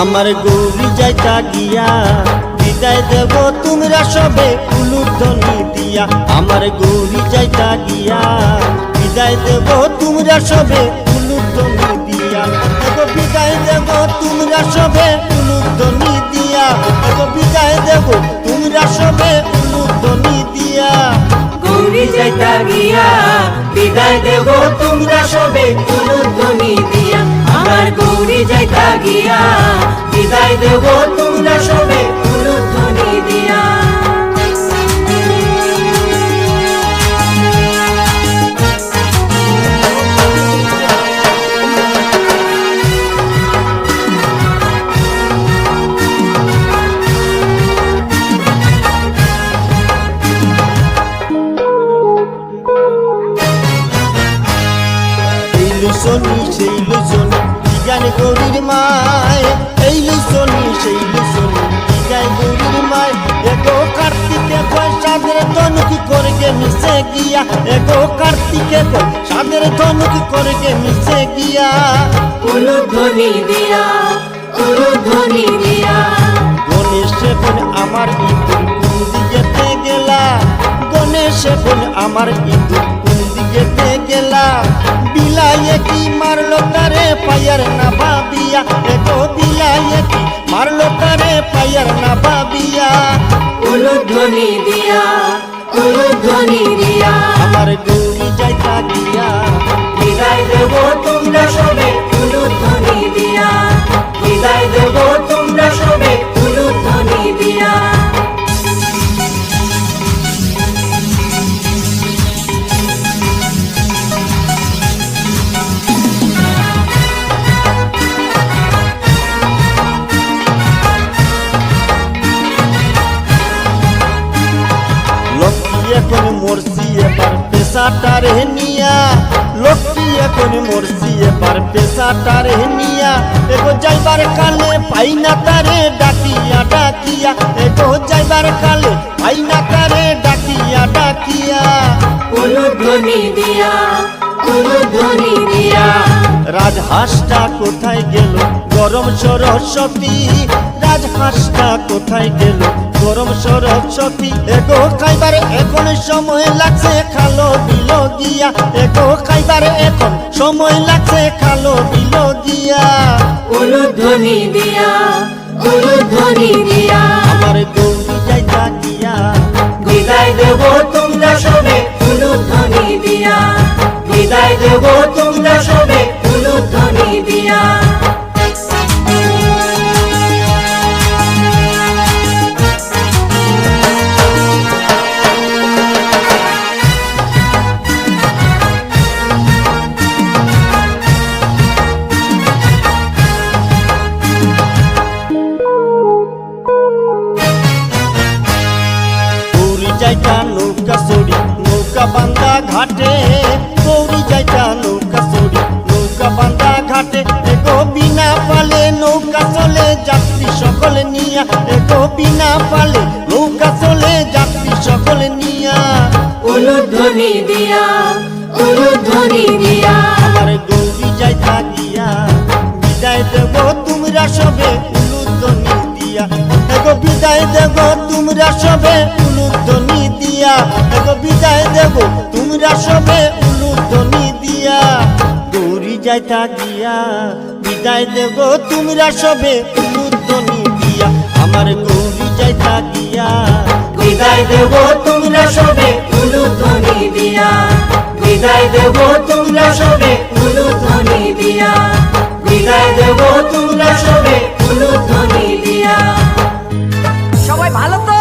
আমার গৌরী যাইতা গিয়া বিদায় দেব তোমরা সবে উলুধ্বনি দিয়া। আমার গৌরী যাইতা গিয়া বিদায় দেব তোমরা সবে উলুধ্বনি দিয়া। বিদায় দেব তোমরা সবে উলুধ্বনি দিয়া। বিদায় দেব তোমরা সবে উলুধ্বনি দিয়া। গৌরী যাইতা গিয়া বিদায় দেব তোমরা সবে উলুধ্বনি দিয়া। আমার গৌরী যাইতা গিয়া বিদায় দেব তোমরা সবে উলুধ্বনি দিয়া। শনি সেই লুসনি বিজ্ঞান গৌরীর মায়। এই লুসনি সেই লুসনি বিজ্ঞান গৌরীর মায়। এগো কার্তিকে কয় সাদের ধনুক করগে মিশে গিয়া। এগো কার্তিকে কয় সাদের ধনুক করগে মিশে গিয়া। উলুধ্বনি দিয়া উলুধ্বনি দিয়া। গণেশ এখন আমার ইঁদুর কোন দিকেতে গেলা। গণেশ এখন আমার ইঁদুর কোন দিকেতে গেলা। বিলাইয়ে কি মারলো তারে পায়ার না ভাবিয়া। এগো বিলাইয়ে কি মারলো তারে পায়ার না ভাবিয়া। উলুধ্বনি দিয়া উলুধ্বনি দিয়া। আমার গৌরী যাইতা গিয়া বিদায় দেব তোমরা সবে উলুধ্বনি দিয়া। বিদায় দেব তোমরা সবে উলুধ্বনি দিয়া। লক্ষ্মী এখন মরছি এবার পেশাটার নিয়া। লক্ষ্মী এখন মরছি এবার পেশাটার নিয়া। এগো যাইবার কালে পাই না তারে ডাকিয়া ডাকিয়া। এগো যাইবার কালে পাই না তারে ডাকিয়া ডাকিয়া। উলুধ্বনি দিয়া উলুধ্বনি দিয়া। রাজহাঁসটা কোথায় গেল গরম সরস্বতী। রাজহাঁসটা কোথায় গেল গরম সরস্বতী। এগো খাইবার এখন সময় লাগছে খালো দিল গিয়া। এগো খাইবার এখন সময় লাগছে খালো দিল গিয়া। উলুধ্বনি দিয়া উলুধ্বনি দিয়া। আমার গৌরী যাইতা গিয়া বিদায় দেব তোমরা সবে উলুধ্বনি দিয়া। বিদায় দেব তোমরা সবে উলুধ্বনি দিয়া। যাইতা নৌকা চড়ি নৌকা বান্ধা ঘাটে। গৌরী যাইতা নৌকা চড়ি নৌকা বান্ধা ঘাটে। এগো বিনা পালে নৌকা চলে যাত্রী সকল নিয়া। এগো বিনা পালে নৌকা চলে যাত্রী সকল নিয়া। উলুধ্বনি দিয়া উলুধ্বনি দিয়া। আমার গৌরী যাইতা গিয়া বিদায় দেব তোমরা সবে উলুধ্বনি দিয়া। এগো বিদায় দেব তোমরা সবে উলুধ্বনি দিয়া। এগো বিদায় দেব তোমরা সবে উলুধ্বনি দিয়া। গৌরী যাইতা গিয়া বিদায় দেব তোমরা সবে উলুধ্বনি দিয়া। আমার গৌরী যাইতা গিয়া বিদায় দেব তোমরা সবে উলুধ্বনি দিয়া। বিদায় দেব তোমরা সবে উলুধ্বনি দিয়া। বিদায় দেব তোমরা সবে উলুধ্বনি দিয়া। সবাই ভালো তো?